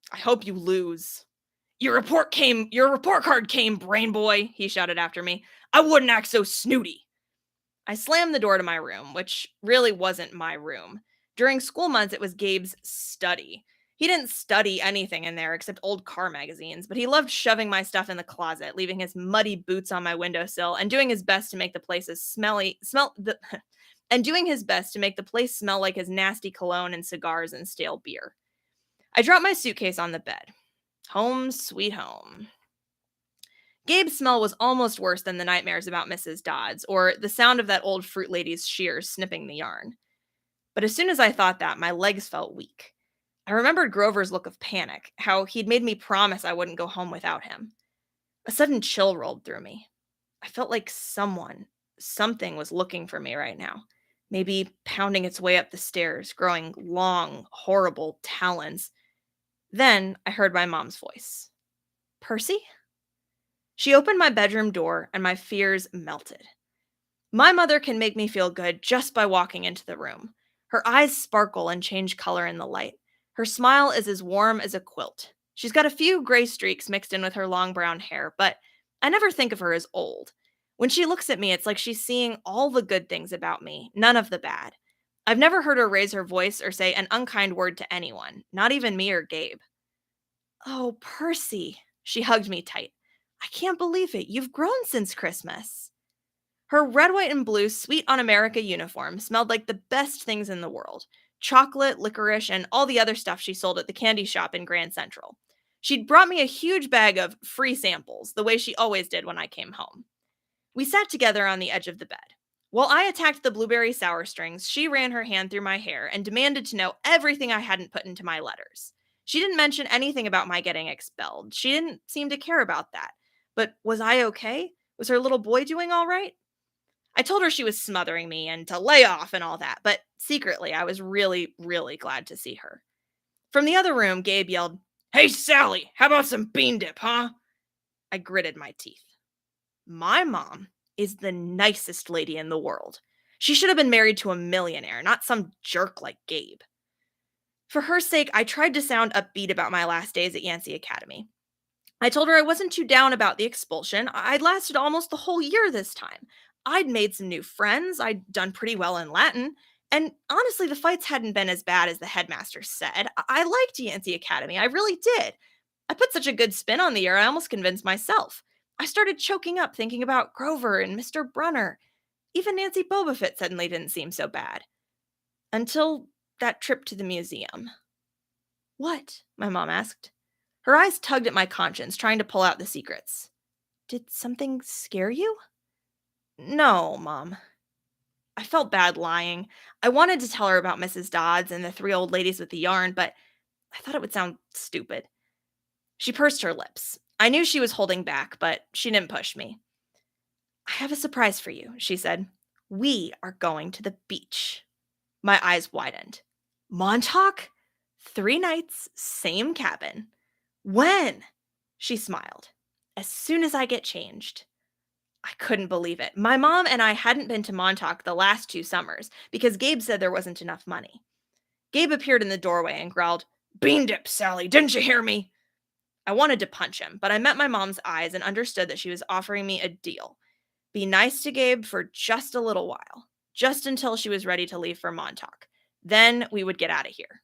"I hope you lose." Your report card came, brain boy," he shouted after me. "I wouldn't act so snooty." I slammed the door to my room, which really wasn't my room. During school months, it was Gabe's study. He didn't study anything in there except old car magazines, but he loved shoving my stuff in the closet, leaving his muddy boots on my windowsill, and doing his best to make the place as smelly smell the and doing his best to make the place smell like his nasty cologne and cigars and stale beer. I dropped my suitcase on the bed. Home sweet home. Gabe's smell was almost worse than the nightmares about Mrs. Dodds, or the sound of that old fruit lady's shears snipping the yarn. But as soon as I thought that, my legs felt weak. I remembered Grover's look of panic, how he'd made me promise I wouldn't go home without him. A sudden chill rolled through me. I felt like something was looking for me right now. Maybe pounding its way up the stairs, growing long, horrible talons. Then I heard my mom's voice. "Percy?" She opened my bedroom door and my fears melted. My mother can make me feel good just by walking into the room. Her eyes sparkle and change color in the light. Her smile is as warm as a quilt. She's got a few gray streaks mixed in with her long brown hair, but I never think of her as old. When she looks at me, it's like she's seeing all the good things about me, none of the bad. I've never heard her raise her voice or say an unkind word to anyone, not even me or Gabe. "Oh, Percy." She hugged me tight. "I can't believe it. You've grown since Christmas." Her red, white, and blue Sweet on America uniform smelled like the best things in the world. Chocolate, licorice, and all the other stuff she sold at the candy shop in Grand Central. She'd brought me a huge bag of free samples, the way she always did when I came home. We sat together on the edge of the bed. While I attacked the blueberry sour strings, she ran her hand through my hair and demanded to know everything I hadn't put into my letters. She didn't mention anything about my getting expelled. She didn't seem to care about that. But was I okay? Was her little boy doing all right? I told her she was smothering me and to lay off and all that, but secretly I was really, really glad to see her. From the other room, Gabe yelled, "Hey, Sally, how about some bean dip, huh?" I gritted my teeth. My mom is the nicest lady in the world. She should have been married to a millionaire, not some jerk like Gabe. For her sake, I tried to sound upbeat about my last days at Yancey Academy. I told her I wasn't too down about the expulsion. I'd lasted almost the whole year this time. I'd made some new friends, I'd done pretty well in Latin, and honestly, the fights hadn't been as bad as the headmaster said. I liked Yancey Academy, I really did. I put such a good spin on the year, I almost convinced myself. I started choking up thinking about Grover and Mr. Brunner. Even Nancy Bobofit suddenly didn't seem so bad. Until that trip to the museum. What? My mom asked. Her eyes tugged at my conscience, trying to pull out the secrets. Did something scare you? No, Mom. I felt bad lying. I wanted to tell her about Mrs. Dodds and the three old ladies with the yarn, but I thought it would sound stupid. She pursed her lips. I knew she was holding back, but she didn't push me. I have a surprise for you, she said. We are going to the beach. My eyes widened. Montauk? 3 nights, same cabin. When? She smiled. As soon as I get changed. I couldn't believe it. My mom and I hadn't been to Montauk the last 2 summers because Gabe said there wasn't enough money. Gabe appeared in the doorway and growled, "Bean dip, Sally, didn't you hear me?" I wanted to punch him, but I met my mom's eyes and understood that she was offering me a deal. Be nice to Gabe for just a little while, just until she was ready to leave for Montauk. Then we would get out of here.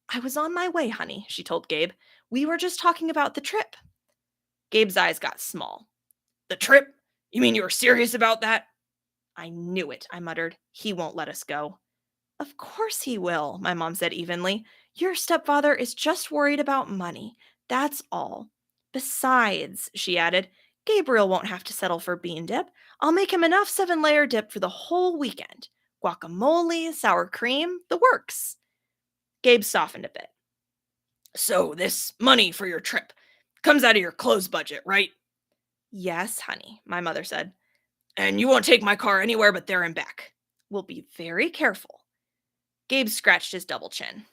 I was on my way, honey, she told Gabe. We were just talking about the trip. Gabe's eyes got small. The trip? You mean you were serious about that? I knew it, I muttered. He won't let us go. Of course he will, my mom said evenly. Your stepfather is just worried about money. That's all. Besides, she added, Gabriel won't have to settle for bean dip. I'll make him enough 7-layer dip for the whole weekend. Guacamole, sour cream, the works. Gabe softened a bit. So, this money for your trip comes out of your clothes budget, right? Yes, honey, my mother said. And you won't take my car anywhere but there and back. We'll be very careful. Gabe scratched his double chin.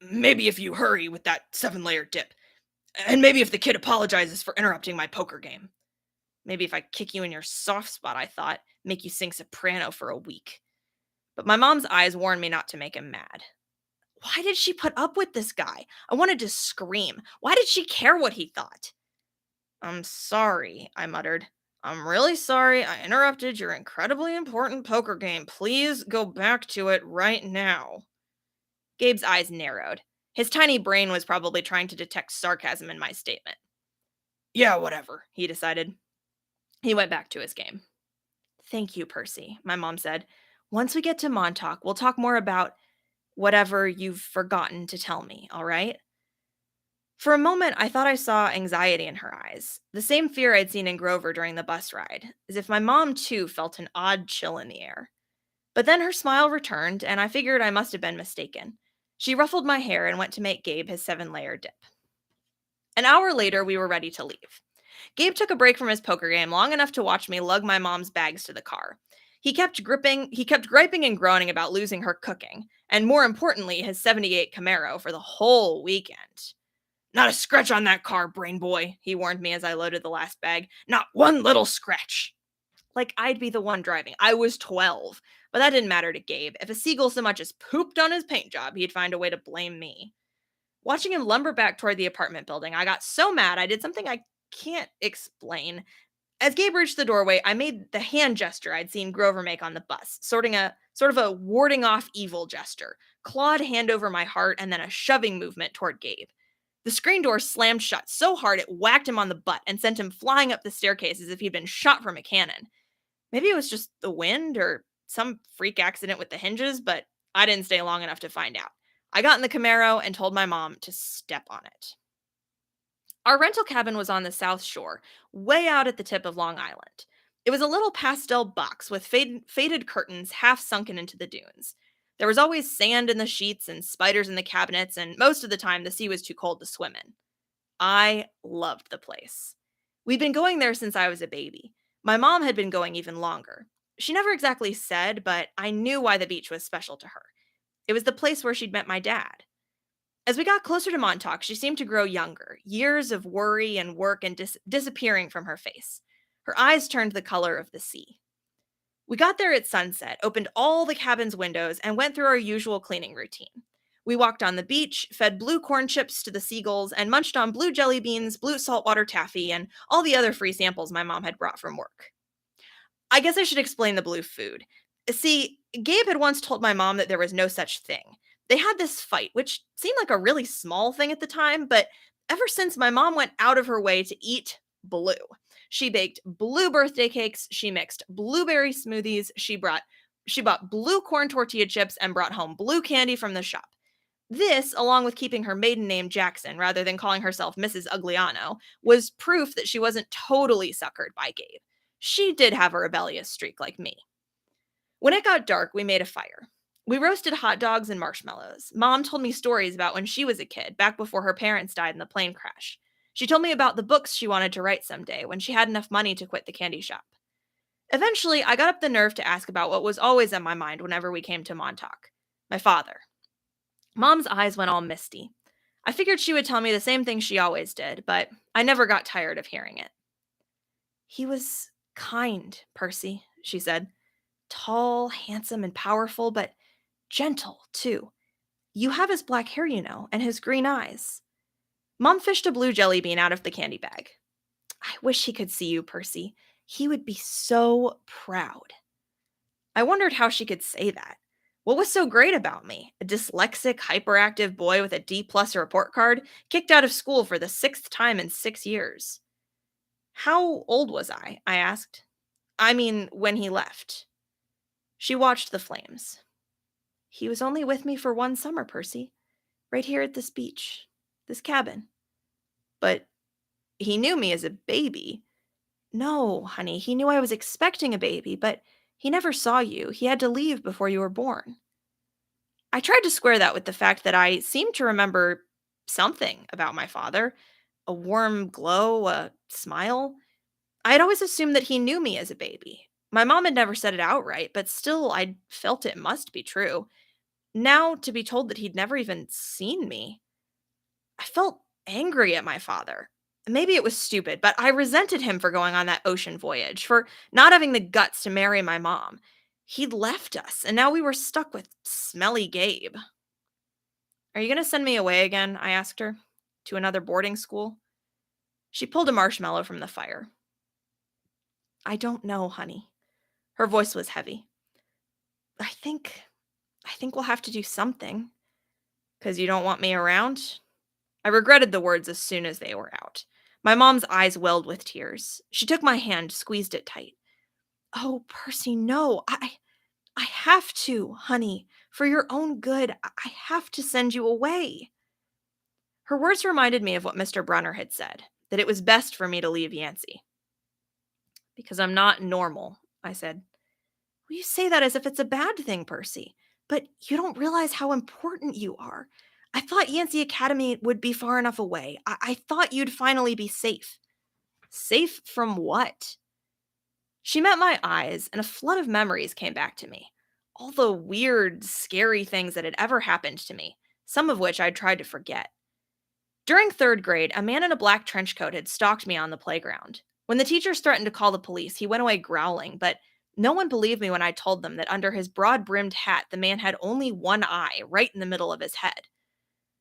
Maybe if you hurry with that 7-layer dip. And maybe if the kid apologizes for interrupting my poker game. Maybe if I kick you in your soft spot, I thought, make you sing soprano for a week. But my mom's eyes warned me not to make him mad. Why did she put up with this guy? I wanted to scream. Why did she care what he thought? I'm sorry, I muttered. I'm really sorry I interrupted your incredibly important poker game. Please go back to it right now. Gabe's eyes narrowed. His tiny brain was probably trying to detect sarcasm in my statement. Yeah, whatever, he decided. He went back to his game. Thank you, Percy, my mom said. Once we get to Montauk, we'll talk more about whatever you've forgotten to tell me, all right? For a moment, I thought I saw anxiety in her eyes, the same fear I'd seen in Grover during the bus ride, as if my mom too felt an odd chill in the air. But then her smile returned, and I figured I must have been mistaken. She ruffled my hair and went to make Gabe his 7-layer dip. An hour later, we were ready to leave. Gabe took a break from his poker game long enough to watch me lug my mom's bags to the car. He kept griping and groaning about losing her cooking, and more importantly, his 78 Camaro for the whole weekend. Not a scratch on that car, brain boy, he warned me as I loaded the last bag. Not one little scratch. Like I'd be the one driving. I was 12. But that didn't matter to Gabe. If a seagull so much as pooped on his paint job, he'd find a way to blame me. Watching him lumber back toward the apartment building, I got so mad I did something I can't explain. As Gabe reached the doorway, I made the hand gesture I'd seen Grover make on the bus, sort of a warding off evil gesture, clawed hand over my heart, and then a shoving movement toward Gabe. The screen door slammed shut so hard it whacked him on the butt and sent him flying up the staircase as if he'd been shot from a cannon. Maybe it was just the wind or some freak accident with the hinges, but I didn't stay long enough to find out. I got in the Camaro and told my mom to step on it. Our rental cabin was on the South Shore, way out at the tip of Long Island. It was a little pastel box with faded curtains half sunken into the dunes. There was always sand in the sheets and spiders in the cabinets, and most of the time the sea was too cold to swim in. I loved the place. We'd been going there since I was a baby. My mom had been going even longer. She never exactly said, but I knew why the beach was special to her. It was the place where she'd met my dad. As we got closer to Montauk, she seemed to grow younger, years of worry and work and disappearing from her face. Her eyes turned the color of the sea. We got there at sunset, opened all the cabin's windows, and went through our usual cleaning routine. We walked on the beach, fed blue corn chips to the seagulls, and munched on blue jelly beans, blue saltwater taffy, and all the other free samples my mom had brought from work. I guess I should explain the blue food. See, Gabe had once told my mom that there was no such thing. They had this fight, which seemed like a really small thing at the time, but ever since my mom went out of her way to eat blue. She baked blue birthday cakes, she mixed blueberry smoothies, she bought blue corn tortilla chips and brought home blue candy from the shop. This, along with keeping her maiden name Jackson rather than calling herself Mrs. Ugliano, was proof that she wasn't totally suckered by Gabe. She did have a rebellious streak like me. When it got dark, we made a fire. We roasted hot dogs and marshmallows. Mom told me stories about when she was a kid, back before her parents died in the plane crash. She told me about the books she wanted to write someday when she had enough money to quit the candy shop. Eventually, I got up the nerve to ask about what was always on my mind whenever we came to Montauk: my father. Mom's eyes went all misty. I figured she would tell me the same thing she always did, but I never got tired of hearing it. He was kind, Percy, she said. Tall, handsome, and powerful, but gentle, too. You have his black hair, and his green eyes. Mom fished a blue jelly bean out of the candy bag. I wish he could see you, Percy. He would be so proud. I wondered how she could say that. What was so great about me? A dyslexic, hyperactive boy with a D+ report card, kicked out of school for the 6th time in 6 years. How old was I? I asked. I mean, when he left. She watched the flames. He was only with me for one summer, Percy. Right here at this beach. This cabin. But he knew me as a baby. No, honey, he knew I was expecting a baby, but he never saw you. He had to leave before you were born. I tried to square that with the fact that I seemed to remember something about my father: a warm glow, a smile. I had always assumed that he knew me as a baby. My mom had never said it outright, but still, I felt it must be true. Now, to be told that he'd never even seen me, I felt angry at my father. Maybe it was stupid, but I resented him for going on that ocean voyage, for not having the guts to marry my mom. He'd left us, and now we were stuck with smelly Gabe. Are you going to send me away again? I asked her. To another boarding school? She pulled a marshmallow from the fire. I don't know, honey. Her voice was heavy. I think we'll have to do something. 'Cause you don't want me around? I regretted the words as soon as they were out. My mom's eyes welled with tears. She took my hand, squeezed it tight. Oh, Percy, no. I have to, honey. For your own good, I have to send you away. Her words reminded me of what Mr. Brunner had said, that it was best for me to leave Yancey. Because I'm not normal, I said. Well, you say that as if it's a bad thing, Percy. But you don't realize how important you are. I thought Yancey Academy would be far enough away. I thought you'd finally be safe. Safe from what? She met my eyes, and a flood of memories came back to me. All the weird, scary things that had ever happened to me, some of which I'd tried to forget. During 3rd grade, a man in a black trench coat had stalked me on the playground. When the teachers threatened to call the police, he went away growling, but no one believed me when I told them that under his broad-brimmed hat, the man had only one eye, right in the middle of his head.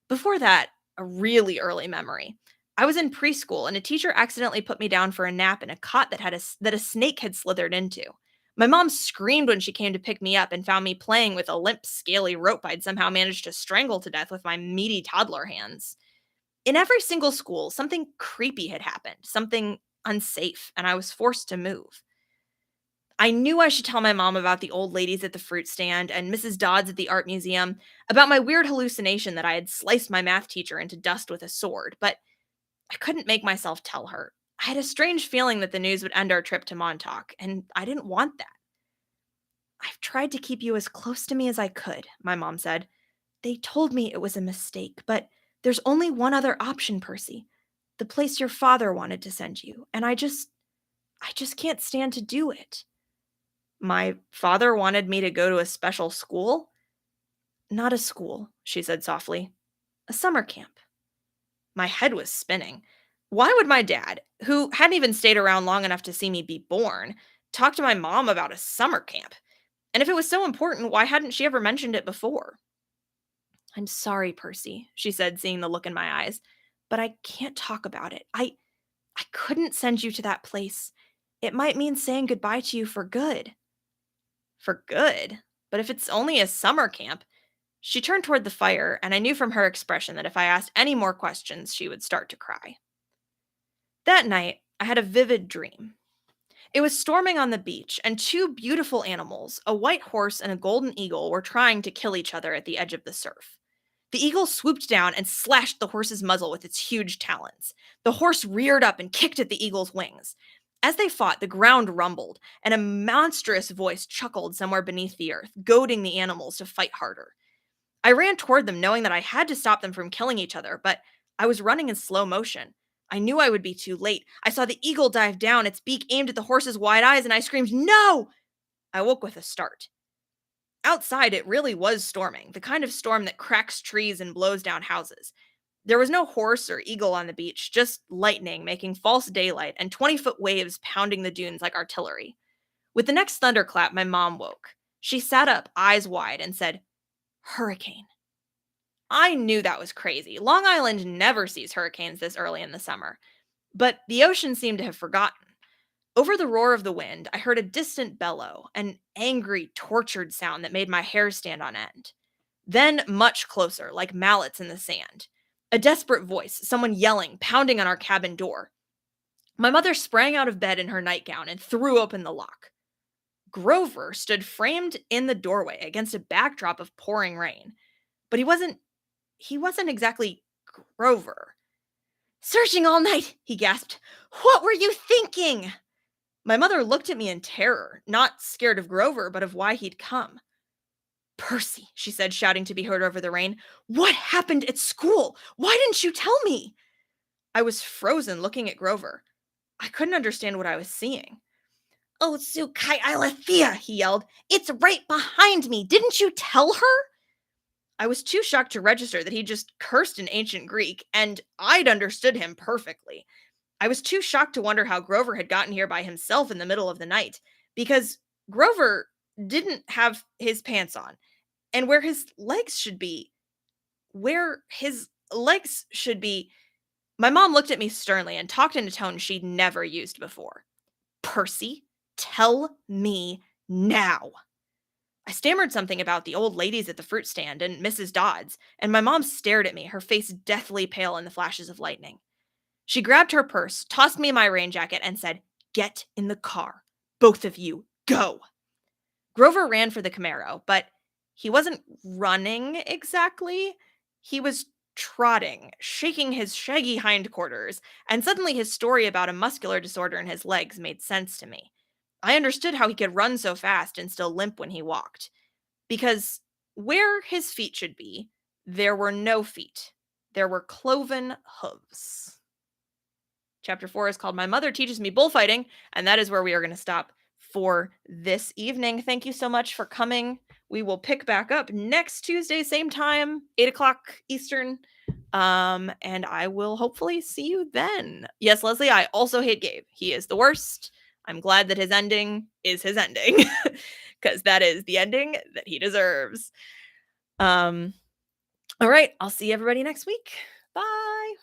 Before that, a really early memory. I was in preschool, and a teacher accidentally put me down for a nap in a cot that a snake had slithered into. My mom screamed when she came to pick me up and found me playing with a limp, scaly rope I'd somehow managed to strangle to death with my meaty toddler hands. In every single school, something creepy had happened, something unsafe, and I was forced to move. I knew I should tell my mom about the old ladies at the fruit stand and Mrs. Dodds at the art museum, about my weird hallucination that I had sliced my math teacher into dust with a sword, but I couldn't make myself tell her. I had a strange feeling that the news would end our trip to Montauk, and I didn't want that. I've tried to keep you as close to me as I could, my mom said. They told me it was a mistake, but there's only one other option, Percy. The place your father wanted to send you, and I just can't stand to do it. My father wanted me to go to a special school. Not a school, she said softly. A summer camp. My head was spinning. Why would my dad, who hadn't even stayed around long enough to see me be born, talk to my mom about a summer camp? And if it was so important, why hadn't she ever mentioned it before? I'm sorry, Percy, she said, seeing the look in my eyes, but I can't talk about it. I couldn't send you to that place. It might mean saying goodbye to you for good. For good? But if it's only a summer camp. She turned toward the fire, and I knew from her expression that if I asked any more questions, she would start to cry. That night, I had a vivid dream. It was storming on the beach, and two beautiful animals, a white horse and a golden eagle, were trying to kill each other at the edge of the surf. The eagle swooped down and slashed the horse's muzzle with its huge talons. The horse reared up and kicked at the eagle's wings. As they fought, the ground rumbled, and a monstrous voice chuckled somewhere beneath the earth, goading the animals to fight harder. I ran toward them, knowing that I had to stop them from killing each other, but I was running in slow motion. I knew I would be too late. I saw the eagle dive down, its beak aimed at the horse's wide eyes, and I screamed, "No!" I woke with a start. Outside, it really was storming, the kind of storm that cracks trees and blows down houses. There was no horse or eagle on the beach, just lightning making false daylight and 20-foot waves pounding the dunes like artillery. With the next thunderclap, my mom woke. She sat up, eyes wide, and said, "Hurricane." I knew that was crazy. Long Island never sees hurricanes this early in the summer. But the ocean seemed to have forgotten. Over the roar of the wind, I heard a distant bellow, an angry, tortured sound that made my hair stand on end. Then, much closer, like mallets in the sand. A desperate voice, someone yelling, pounding on our cabin door. My mother sprang out of bed in her nightgown and threw open the lock. Grover stood framed in the doorway against a backdrop of pouring rain. But he wasn't exactly Grover. "Searching all night," he gasped. "What were you thinking?" My mother looked at me in terror, not scared of Grover, but of why he'd come. "Percy," she said, shouting to be heard over the rain, "what happened at school? Why didn't you tell me?" I was frozen looking at Grover. I couldn't understand what I was seeing. "Oh, Sukai Ilathea," he yelled. "It's right behind me. Didn't you tell her?" I was too shocked to register that he just cursed in ancient Greek, and I'd understood him perfectly. I was too shocked to wonder how Grover had gotten here by himself in the middle of the night, because Grover didn't have his pants on, and where his legs should be, my mom looked at me sternly and talked in a tone she'd never used before. "Percy, tell me now." I stammered something about the old ladies at the fruit stand and Mrs. Dodds, and my mom stared at me, her face deathly pale in the flashes of lightning. She grabbed her purse, tossed me my rain jacket, and said, "Get in the car. Both of you, go." Grover ran for the Camaro, but he wasn't running exactly. He was trotting, shaking his shaggy hindquarters, and suddenly his story about a muscular disorder in his legs made sense to me. I understood how he could run so fast and still limp when he walked. Because where his feet should be, there were no feet. There were cloven hooves. Chapter 4 is called My Mother Teaches Me Bullfighting, and that is where we are going to stop for this evening. Thank you so much for coming. We will pick back up next Tuesday, same time, 8 o'clock Eastern. And I will hopefully see you then. Yes, Leslie, I also hate Gabe. He is the worst. I'm glad that his ending is his ending, because that is the ending that he deserves. All right, I'll see everybody next week. Bye.